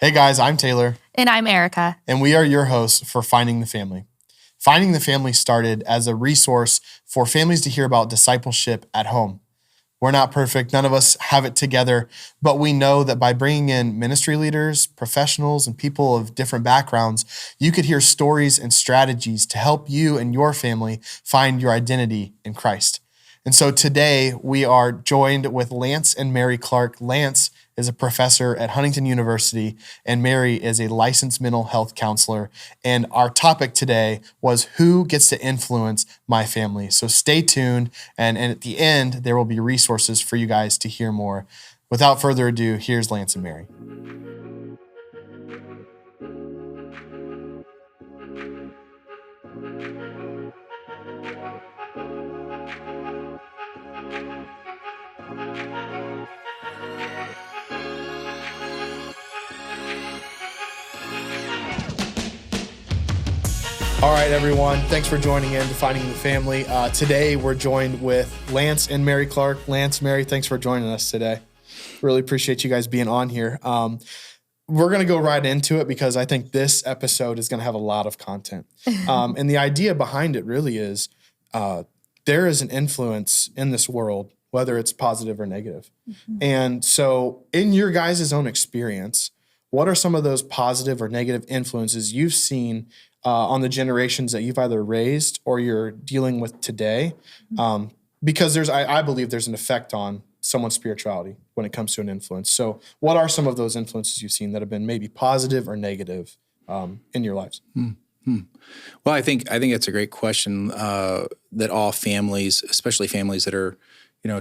Hey guys, I'm Taylor. And I'm Erica. And we are your hosts for Finding the Family. Finding the Family started as a resource for families to hear about discipleship at home. We're not perfect. None of us have it together, but we know that by bringing in ministry leaders, professionals, and people of different backgrounds, you could hear stories and strategies to help you and your family find your identity in Christ. And so today we are joined with Lance and Mary Clark. Lance is a professor at Huntington University, and Mary is a licensed mental health counselor. And our topic today was who gets to influence my family. So stay tuned, and at the end, there will be resources for you guys to hear more. Without further ado, here's Lance and Mary. All right, everyone. Thanks for joining in to Finding the Family. Today, we're joined with Lance and Mary Clark. Lance, Mary, thanks for joining us today. Really appreciate you guys being on here. We're going to go right into it because I think this episode is going to have a lot of content. And the idea behind it really is there is an influence in this world, whether it's positive or negative. Mm-hmm. And so in your guys' own experience, what are some of those positive or negative influences you've seen on the generations that you've either raised or you're dealing with today? Because I believe there's an effect on someone's spirituality when it comes to an influence. So what are some of those influences you've seen that have been maybe positive or negative in your lives? Mm-hmm. Well, I think it's a great question that all families, especially families that are,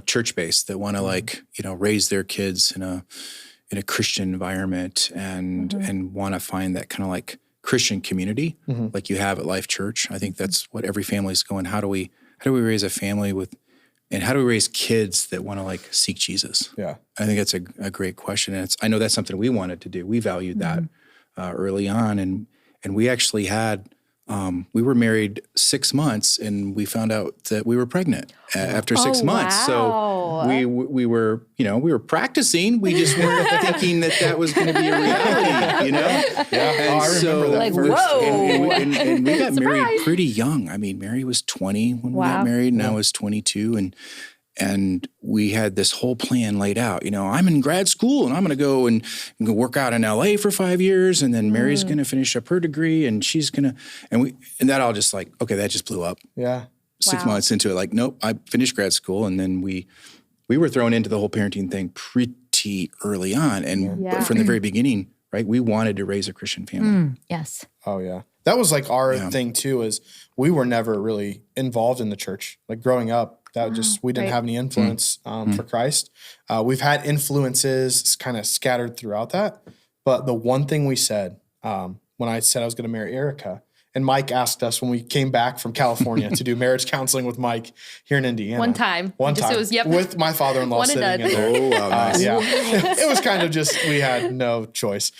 church-based, that want to raise their kids in a Christian environment and want to find that kind of Christian community like you have at Life Church. I think that's what every family is going. How do we raise a family and how do we raise kids that want to seek Jesus? Yeah. I think that's a great question. And I know that's something we wanted to do. We valued that early on. And we actually had, we were married 6 months and we found out that we were pregnant after 6 months. Wow. So we were, we were practicing. We just weren't thinking that was going to be a reality, Yeah. And I remember that. whoa. And we got married pretty young. I mean, Mary was 20 when we got married, and I was 22. And we had this whole plan laid out. I'm in grad school and I'm going to go and go work out in LA for 5 years. And then Mary's going to finish up her degree and she's going to, and that all just okay, that just blew up. Yeah. 6 months into it, nope, I finished grad school. And then we were thrown into the whole parenting thing pretty early on. And from the very beginning, right, we wanted to raise a Christian family. Yes. Oh, yeah. That was our thing too, is we were never really involved in the church. Growing up, we didn't have any influence for Christ. We've had influences kind of scattered throughout that. But the one thing we said, when I said I was going to marry Erica, and Mike asked us when we came back from California to do marriage counseling with Mike here in Indiana. One time. It was, with my father-in-law sitting in there. Oh, wow, nice. Yeah. It was kind of just, we had no choice.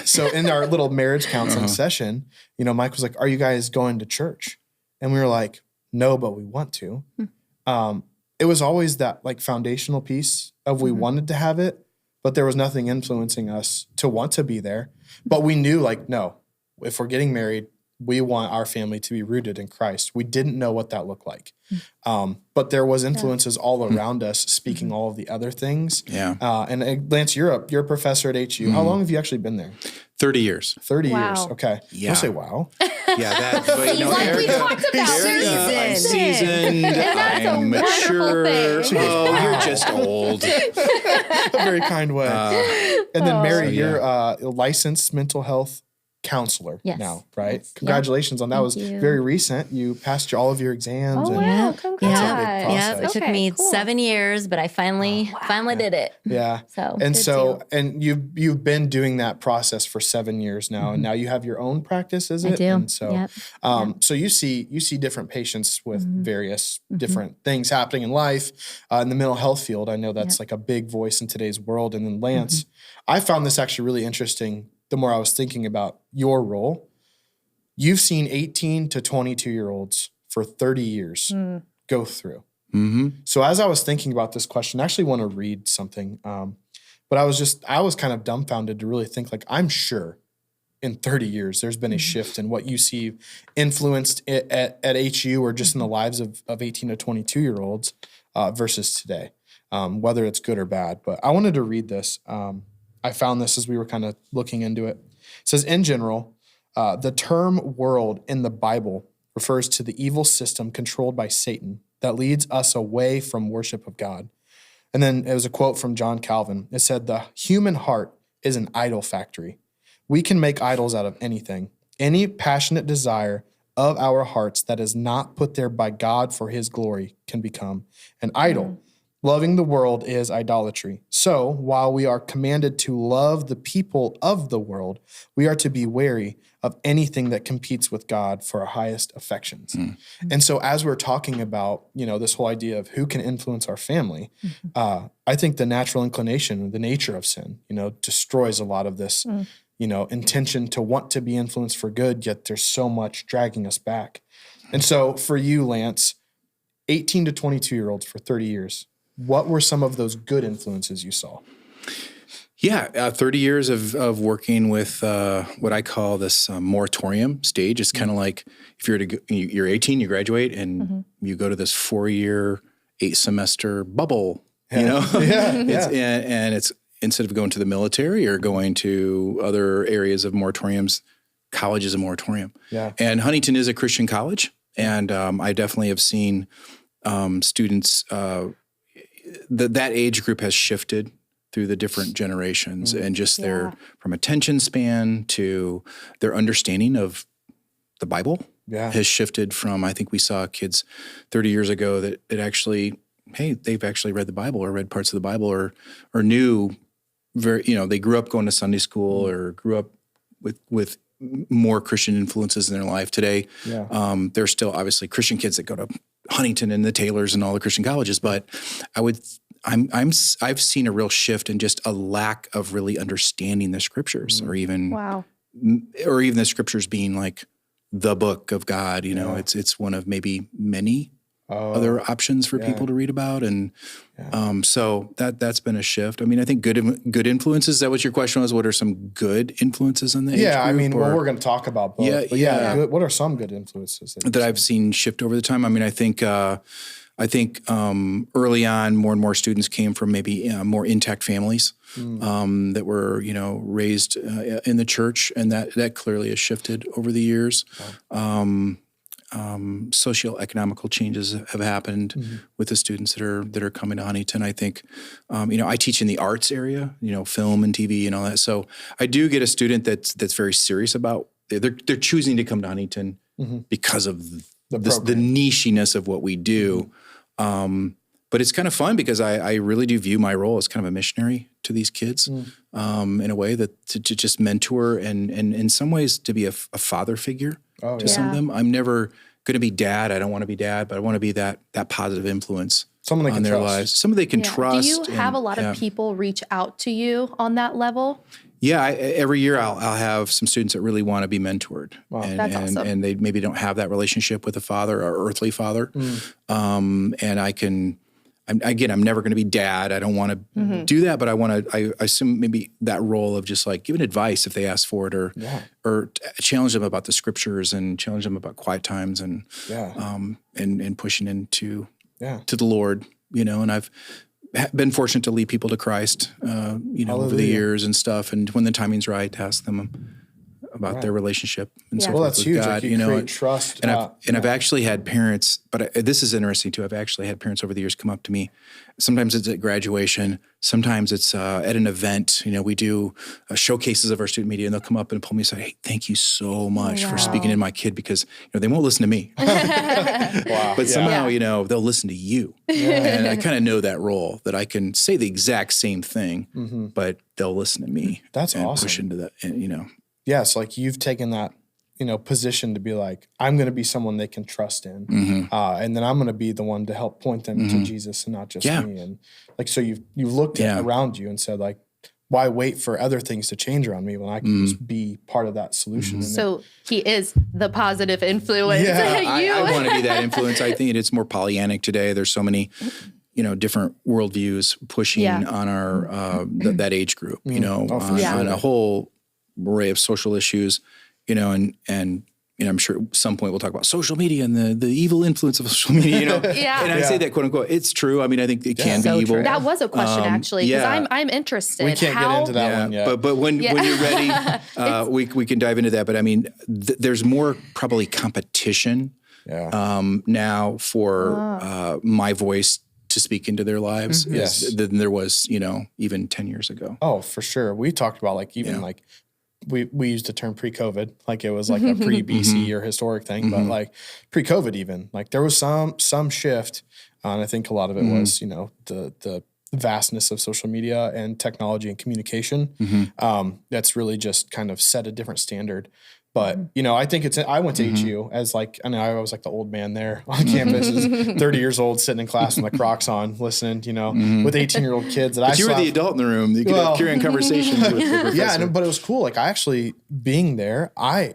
So in our little marriage counseling session, Mike was like, are you guys going to church? And we were like, no, but we want to. It was always that foundational piece of we wanted to have it, but there was nothing influencing us to want to be there. But we knew no, if we're getting married, we want our family to be rooted in Christ. We didn't know what that looked like. But there was influences all around us speaking all of the other things. Yeah. And Lance, you're a professor at HU. How long have you actually been there? 30 years. 30 years. Okay. Yeah. Don't say wow. Yeah, We talked about I'm seasoned. I'm mature. Oh, you're just old. A very kind way. And then Mary, you're a licensed mental health counselor now, right? Yes. Congratulations on that. Thank Was you. very recent. You passed all of your exams. Oh, and wow. That's a big Congrats. process. It took me 7 years, but I finally did it. Yeah. And you've been doing that process for 7 years now, and now you have your own practice, is it? I do. And so, so you see different patients with various different things happening in life. In the mental health field, I know that's a big voice in today's world. And then Lance, I found this actually really interesting the more I was thinking about your role. You've seen 18 to 22-year-olds for 30 years go through. So as I was thinking about this question, I actually want to read something But I was kind of dumbfounded to really think like, I'm sure in 30 years, there's been a shift in what you see influenced at HU or just in the lives of 18 to 22-year-olds versus today, whether it's good or bad. But I wanted to read this. I found this as we were kind of looking into it. It says, in general, the term world in the Bible refers to the evil system controlled by Satan that leads us away from worship of God. And then it was a quote from John Calvin. It said, the human heart is an idol factory. We can make idols out of anything. Any passionate desire of our hearts that is not put there by God for his glory can become an idol. Loving the world is idolatry. So while we are commanded to love the people of the world, we are to be wary of anything that competes with God for our highest affections. And so as we're talking about, this whole idea of who can influence our family, I think the natural inclination, the nature of sin, destroys a lot of this, intention to want to be influenced for good, yet there's so much dragging us back. And so for you, Lance, 18 to 22-year-olds for 30 years, what were some of those good influences you saw? Yeah, 30 years of working with what I call this moratorium stage. It's kind of like if you're 18, you graduate, and you go to this 4-year, 8-semester bubble. And it's instead of going to the military or going to other areas of moratoriums, college is a moratorium. Yeah. And Huntington is a Christian college, and I definitely have seen students. That age group has shifted through the different generations and just their from attention span to their understanding of the Bible has shifted from, I think we saw kids 30 years ago that actually, hey, they've actually read the Bible or read parts of the Bible or knew they grew up going to Sunday school or grew up with more Christian influences in their life. Today, there's still obviously Christian kids that go to Huntington and the Taylors and all the Christian colleges, but I've seen a real shift in just a lack of really understanding the scriptures or even the scriptures being like the book of God. It's one of maybe many other options for people to read about. And so that's been a shift. I mean, I think good influences, is that what your question was? What are some good influences on the age group? I mean, we're going to talk about both. Good, what are some good influences that I've seen shift over the time? I mean, I think early on, more and more students came from maybe more intact families that were, raised in the church, and that clearly has shifted over the years. Socioeconomical changes have happened with the students that are coming to Huntington. I think, I teach in the arts area, film and TV and all that. So I do get a student that's very serious about they're choosing to come to Huntington because of the nichiness of what we do. But it's kind of fun because I really do view my role as kind of a missionary to these kids in a way that to just mentor and in some ways to be a father figure to some of them. I'm never going to be dad. I don't want to be dad, but I want to be that positive influence someone they on can their trust. lives. Someone they can trust. Do you have a lot of people reach out to you on that level? Yeah, every year I'll have some students that really want to be mentored. Wow. That's awesome. And they maybe don't have that relationship with a father or earthly father. And I'm never going to be dad. I don't want to do that, but I assume maybe that role of just like giving advice if they ask for it or challenge them about the scriptures and challenge them about quiet times and pushing into to the Lord, and I've been fortunate to lead people to Christ, over the years and stuff. And when the timing's right, to ask them about their relationship and so forth that's with huge. God, Like you create trust. And I've actually had parents, but this is interesting too. I've actually had parents over the years come up to me. Sometimes it's at graduation. Sometimes it's at an event. We do showcases of our student media, and they'll come up and pull me and say, "Hey, thank you so much for speaking to my kid because they won't listen to me, but somehow they'll listen to you." And I kind of know that role that I can say the exact same thing, but they'll listen to me. That's and awesome. Push into that, Yes, like you've taken that, position to be like, I'm going to be someone they can trust in, and then I'm going to be the one to help point them to Jesus and not just me. And like, so you've looked around you and said, like, why wait for other things to change around me when I can just be part of that solution? So he is the positive influence. I want to be that influence. I think it's more Pollyannic today. There's so many different worldviews pushing on our that age group, on a whole array of social issues, and I'm sure at some point we'll talk about social media and the evil influence of social media, And I say that quote unquote, it's true. I mean, I think it can be evil. True. That was a question actually, because I'm interested. We can't get into that one yet. But when you're ready, we can dive into that. But I mean, there's more probably competition now for my voice to speak into their lives than there was, even 10 years ago. Oh, for sure. We talked about we used the term pre-COVID, like it was like a pre-BC or historic thing, but like pre-COVID even, like there was some shift. And I think a lot of it was, the vastness of social media and technology and communication. That's really just kind of set a different standard. But, I think I went to HU as I was like the old man there on campus, 30 years old, sitting in class with my Crocs on, listening, with 18-year-old kids. But you were the adult in the room. You could carry on conversations with the professor. Yeah, but it was cool. Like I actually, being there, I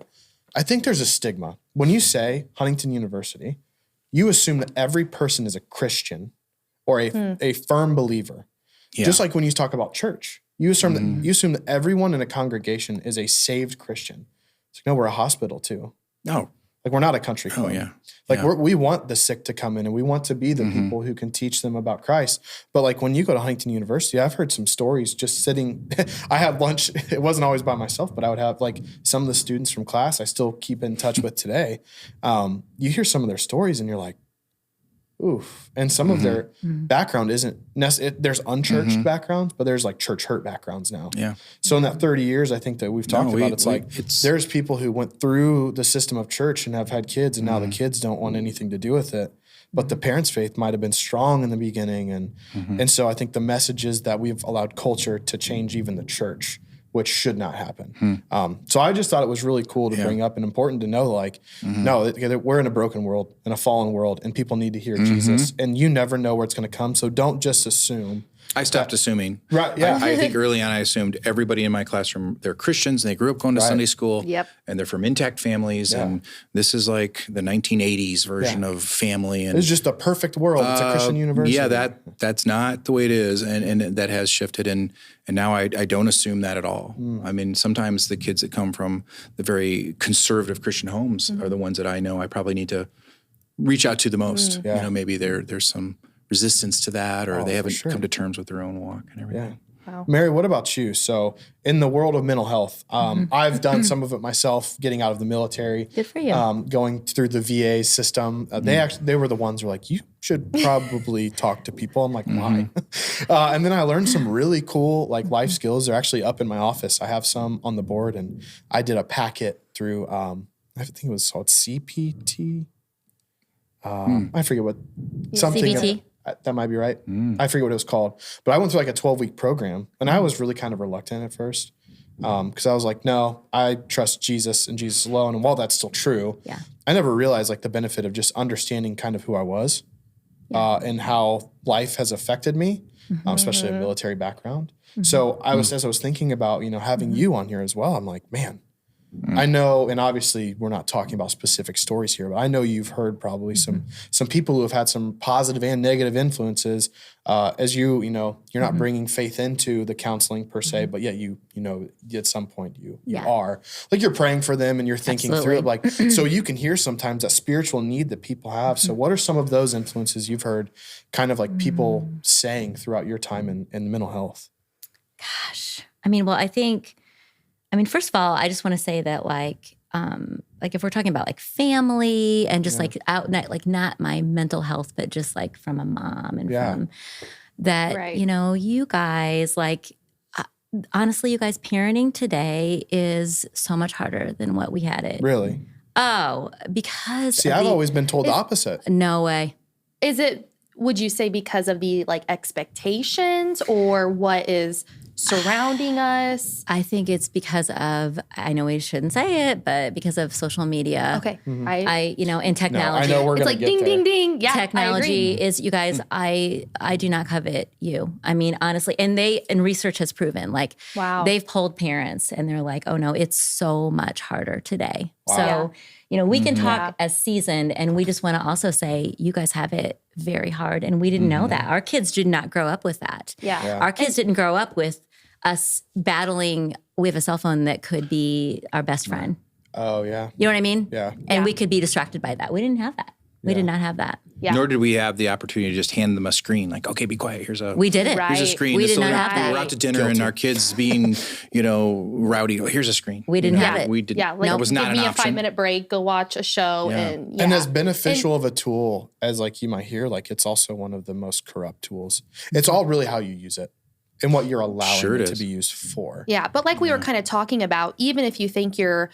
think there's a stigma. When you say Huntington University, you assume that every person is a Christian or a firm believer. Yeah. Just like when you talk about church, you assume that everyone in a congregation is a saved Christian. No, we're a hospital too. No. Like we're not a country club. Oh, yeah. Like we want the sick to come in and we want to be the people who can teach them about Christ. But like when you go to Huntington University, I've heard some stories just sitting. I had lunch. It wasn't always by myself, but I would have like some of the students from class I still keep in touch with today. You hear some of their stories and you're like, oof. And some of their background isn't necessarily, there's unchurched backgrounds, but there's like church hurt backgrounds now. Yeah. So in that 30 years, I think that we've talked about, there's people who went through the system of church and have had kids and now the kids don't want anything to do with it. But the parents' faith might have been strong in the beginning. And so I think the message is that we've allowed culture to change even the church, which should not happen. So I just thought it was really cool to bring up and important to know, no, we're in a broken world, in a fallen world, and people need to hear Jesus. And you never know where it's going to come. So don't just assume. I stopped assuming. Right, yeah. I think early on I assumed everybody in my classroom, they're Christians and they grew up going to Sunday school. Yep. And they're from intact families. Yeah. And this is like the 1980s version of family. And it's just a perfect world. It's a Christian university. Yeah, that's not the way it is. And that has shifted. And now I don't assume that at all. I mean, sometimes the kids that come from the very conservative Christian homes are the ones that I know I probably need to reach out to the most. Maybe there's some resistance to that, or they haven't come to terms with their own walk and everything. Yeah. Wow. Mary, what about you? So in the world of mental health, I've done some of it myself, getting out of the military. Good for you. Going through the VA system. They were the ones who were like, you should probably talk to people. I'm like, why? And then I learned some really cool life skills. They're actually up in my office. I have some on the board, and I did a packet through, I think it was called CPT. I forget what something. CBT. That might be right. I forget what it was called. But I went through a 12-week program, and I was really kind of reluctant at first because I was like, no, I trust Jesus and Jesus alone. And while that's still true, I never realized the benefit of just understanding kind of who I was and how life has affected me, especially a military background. So as I was thinking about, having you on here as well, I'm like, man, I know, and obviously we're not talking about specific stories here, but I know you've heard probably some people who have had some positive and negative influences as you're not bringing faith into the counseling per se, but yet you at some point you are. You're praying for them and you're thinking through it. So you can hear sometimes that spiritual need that people have. So what are some of those influences you've heard kind of people saying throughout your time in mental health? Gosh. I mean, first of all, I just want to say that if we're talking about family and just not my mental health, but just from a mom and from that, you guys, honestly, you guys, parenting today is so much harder than what we had it. Really? Oh, because I've always been told the opposite. No way. Is it, would you say because of the expectations or what is surrounding us? I think it's because of, I know we shouldn't say it, but because of social media. Okay. And technology. No, I know we're going to get ding, there. ding, ding. Yeah, technology is, you guys, I do not covet you. I mean, honestly, and research has proven, wow. They've polled parents and they're like, oh no, it's so much harder today. Wow. So, we can talk as seasoned, and we just want to also say you guys have it very hard. And we didn't know that. Our kids did not grow up with that. Yeah. Our kids didn't grow up with us battling. We have a cell phone that could be our best friend. Oh, yeah. You know what I mean? Yeah. And we could be distracted by that. We didn't have that. We did not have that. Yeah. Nor did we have the opportunity to just hand them a screen. Like, okay, be quiet. We did it. Right. Here's a screen. We did So not have that. We're out to dinner and our kids being, rowdy. Oh, here's a screen. We didn't have it. We did. Yeah, like that was not give an me a option. 5-minute break, go watch a show, and And as beneficial of a tool as like you might hear, like it's also one of the most corrupt tools. It's all really how you use it and what you're allowing Sure it it to is. be used for. yeah, but like we were kind of talking about, even if you think you're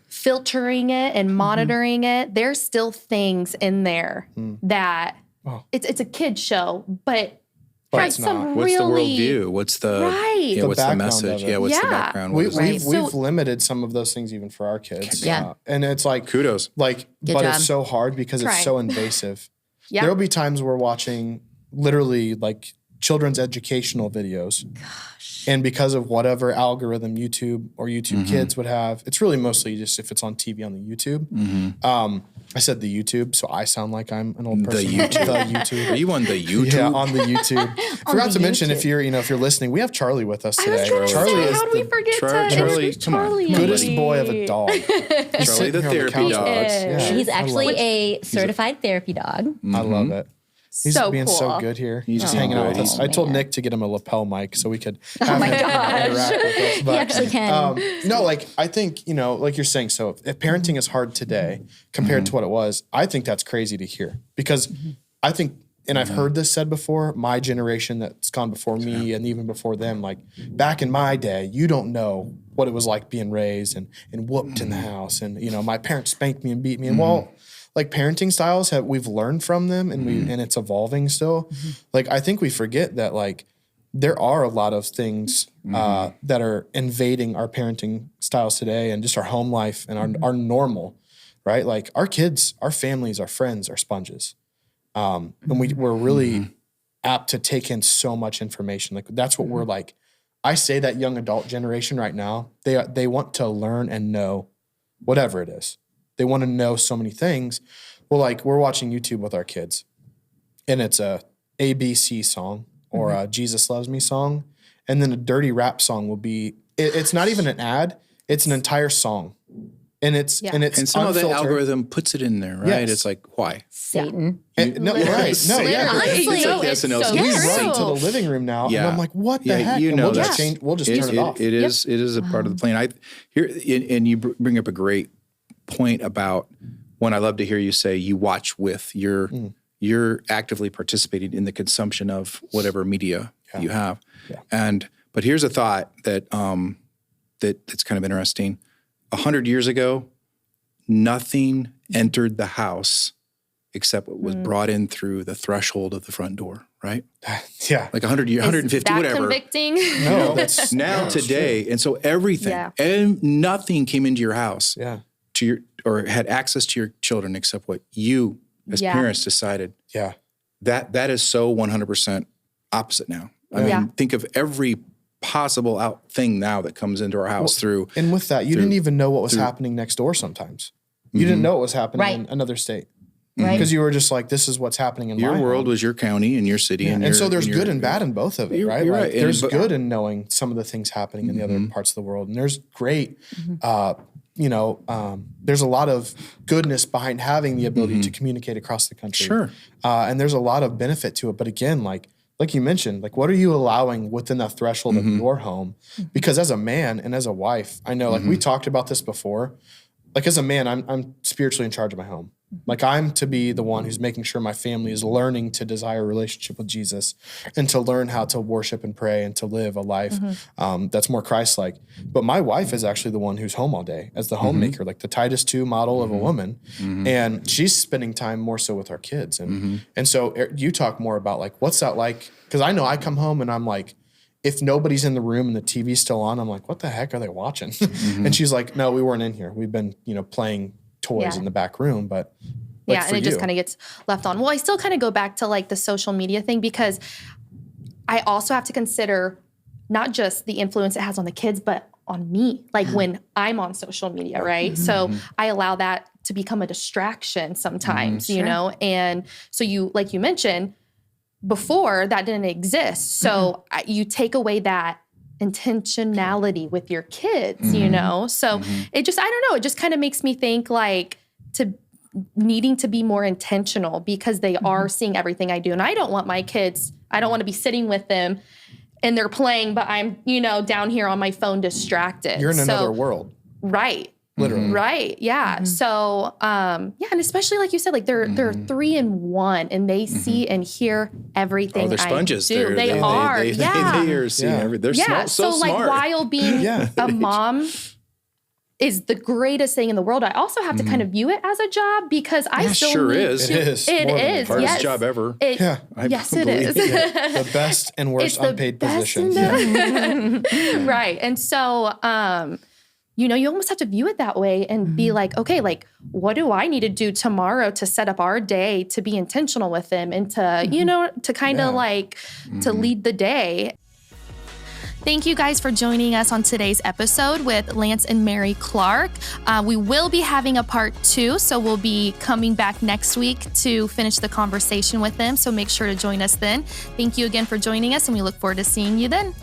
filtering it and monitoring it, there's still things in there that it's a kid's show, but But has it's some not. What's the really worldview? What's the Right. Yeah, The what's the background message? of it. Yeah, what's the Yeah. background? We, What is Right. we've So- limited some of those things even for our kids. Yeah. And it's like, Kudos. like, Good but job. it's so hard because it's Trying. so invasive. Yeah. There'll be times we're watching literally like children's educational videos. And because of whatever algorithm YouTube or YouTube Kids would have, it's really mostly just if it's on TV on the YouTube. I said the YouTube, so I sound like I'm an old person. YouTube. The YouTube. Are you on the YouTube? Yeah, on the YouTube. Forgot the to mention YouTube. if you're listening, we have Charlie with us I today. was going to Charlie say, is how do we the forget Charlie- to Charlie, introduce come on. Charlie? goodest boy of a dog. He's Charlie sitting the here on therapy couch. dog. Yeah, He's I actually love it. a certified therapy dog. I love it. He's So being cool. so good here. He's just so hanging out good. with us. Oh, I told man. Nick to get him a lapel mic so we could have my him gosh. interact with us. But, He actually can. no, like I think, like you're saying, so if parenting is hard today compared to what it was, I think that's crazy to hear because I think, and I've heard this said before, my generation that's gone before me and even before them, like back in my day, you don't know what it was like being raised and whooped in the house. And, my parents spanked me and beat me. And well, like parenting styles we've learned from them and and it's evolving still. Like I think we forget that like there are a lot of things that are invading our parenting styles today and just our home life and our normal, right? Like our kids, our families, our friends are sponges. And we're really apt to take in so much information. Like that's what we're like. I say that young adult generation right now, they want to learn and know whatever it is. They want to know so many things. Well, like we're watching YouTube with our kids and it's a ABC song or a Jesus Loves Me song. And then a dirty rap song will be, it's not even an ad. It's an entire song. And it's And some of the unfiltered. algorithm puts it in there, right? Yes. It's like, why? Satan. And, no, right. No, yeah. Honestly, it's like the it's SNL so skit. We true. run to the living room now, and I'm like, "What the heck?" And we'll just change. We'll just turn it off. It is a part of the plan. And you bring up a great point about one. I love to hear you say you watch with you're actively participating in the consumption of whatever media you have. Yeah. But here's a thought that's kind of interesting. 100 years ago, nothing entered the house except what was brought in through the threshold of the front door, right? Yeah, Like 100 years, 150, that whatever. convicting? no, that's Now today, and so everything, Yeah. and nothing came into your house yeah, or had access to your children except what you as Yeah. parents decided. yeah, That is so 100% opposite now. I Yeah. mean, think of every possible thing now that comes into our house through. And with that, you didn't even know what was happening next door. Sometimes you didn't know what was happening Right. in another state Right. because you were just like, "This is what's happening in Your my world home." was your county and your city, And so there's good and bad in both of it, You're- right? you're Like, right. And- there's but- good in knowing some of the things happening in the other parts of the world, and there's great, there's a lot of goodness behind having the ability to communicate across the country. Sure. And there's a lot of benefit to it. But again, like you mentioned, like what are you allowing within that threshold of your home? Because as a man and as a wife, I know like we talked about this before. Like as a man, I'm spiritually in charge of my home. Like I'm to be the one who's making sure my family is learning to desire a relationship with Jesus and to learn how to worship and pray and to live a life that's more Christ-like. But my wife is actually the one who's home all day as the homemaker, like the Titus 2 model of a woman. And she's spending time more so with our kids. And so you talk more about like, what's that like? Because I know I come home and I'm like, if nobody's in the room and the TV's still on, I'm like, what the heck are they watching? And she's like, no, we weren't in here. We've been, playing toys in the back room. But like, And it just kind of gets left on. Well, I still kind of go back to like the social media thing because I also have to consider not just the influence it has on the kids, but on me, like when I'm on social media, right? So I allow that to become a distraction sometimes, you know? And so like you mentioned before, that didn't exist. So you take away that intentionality with your kids, you know? So it just, I don't know, it just kind of makes me think like needing to be more intentional because they are seeing everything I do. And I don't want my kids, I don't want to be sitting with them and they're playing, but I'm, you know, down here on my phone distracted. You're in another world. Right. Literally. Right. Yeah. So, and especially like you said, like they're 3 in 1 and they see and hear everything. Oh, they're sponges. I do. They are. They are seeing everything. They're smart, so like smart. while being a mom is the greatest thing in the world, I also have to kind of view it as a job because I still sure need is. to. It is. It is. Hardest job ever. Yes, it is. The best and worst unpaid position. Right. And so, you know, you almost have to view it that way and be like, okay, like, what do I need to do tomorrow to set up our day to be intentional with them and to, you know, to kind of like to lead the day. Thank you guys for joining us on today's episode with Lance and Mary Clark. We will be having a part 2, so we'll be coming back next week to finish the conversation with them. So make sure to join us then. Thank you again for joining us, and we look forward to seeing you then.